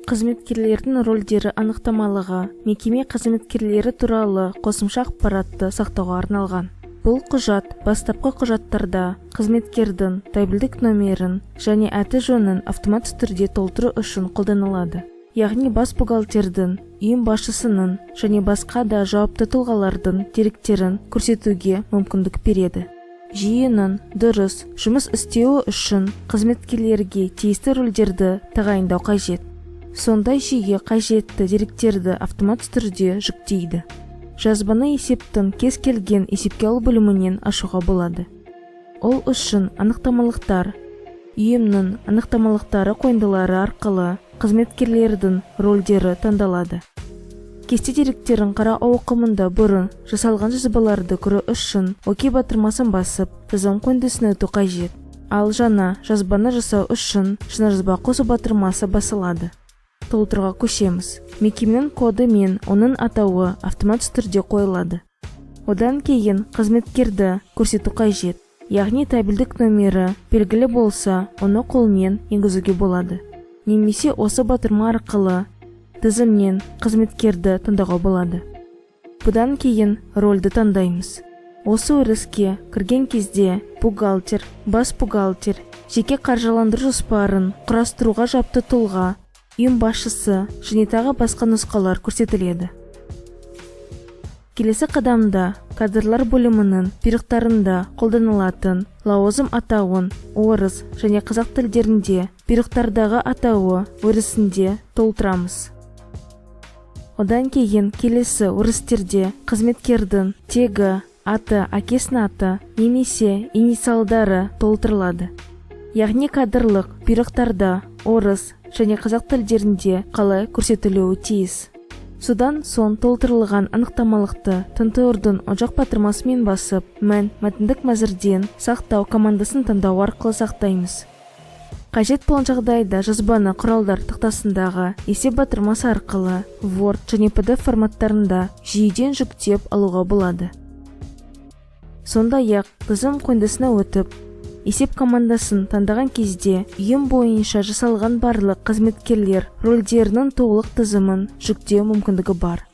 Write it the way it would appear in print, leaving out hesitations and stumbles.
Қызметкерлердің рөлдері анықтамалығы мекеме қызметкерлері туралы қосымша ақпаратты сақтауға арналған. Бұл құжат бастапқы құжаттарда қызметкердің тәуелдік номерін және аты жөнін автоматты түрде толтыру үшін қолданылады. Яғни бас бухгалтердің, ұйым басшысының және басқа да жауапты тұлғалардың деректерін көрсетуге мүмкіндік береді. Жүйенің дұрыс жұмыс істеуі үшін қызметкерлерге тиісті рөлдерді тағайындау қажет. Сондай жүйе қажетті деректерді автоматты түрде жүктейді. Жазбаны есептің кез келген есепке алу бөлімінен ашуға болады. Ол үшін анықтамалықтар, ұйымның анықтамалықтары қойындылары арқылы қызметкерлердің рөлдері таңдалады. Кесте деректерін қара ауқымында бұрын жасалған жазбаларды көру үшін ОК батырмасын басып, тізім қойындысына өту қажет. Ал жаңа жазбаны жасау үшін жаңа жазба қосу батырмасы басылады. Толтыруға көшеміз. Мекеменің коды мен оның атауы автоматты түрде қойылады. Одан кейін қызметкерді көрсету қажет. Яғни тәуелдік номері белгілі болса, оны қолмен енгізуге болады. Немесе осы батырма арқылы тізімнен қызметкерді таңдауға болады. Бұдан кейін рөлді таңдаймыз. Осы өріске кірген кезде бухгалтер, бас бухгалтер, жеке қаржыландыру жоспарын құрастыруға жауапты тұлға, ұйым басшысы және тағы басқа нұсқалар көрсетіледі. Келесі қадамда кадрлар бөлімінің бұйрықтарында қолданылатын лауазым атауын орыс және қазақ тілдерінде, бұйрықтардағы атауы өрісінде толтырамыз. Одан кейін келесі өрістерде қызметкердің тегі, аты, әкесінің аты немесе инициалдары толтырылады. Яғни кадрлық бұйрықтарда орыс және қазақ тілдерінде қалай көрсетілуі тиіс. Содан соң толтырылған анықтамалықты тінтуірдің оңжақ батырмасымен басып, мәтіндік мәзірден сақтау командасын таңдау арқылы сақтаймыз. Қажет болған жағдайда жазбаны құралдар тақтасындағы есеп батырмасы арқылы Word және PDF форматтарында жүйеден жүктеп алуға болады. Сондай-ақ тізім қойындысына өтіп, есеп командасын таңдаған кезде ұйым бойынша жасалған барлық қызметкерлер рөлдерінің толық тізімін жүктеу мүмкіндігі бар.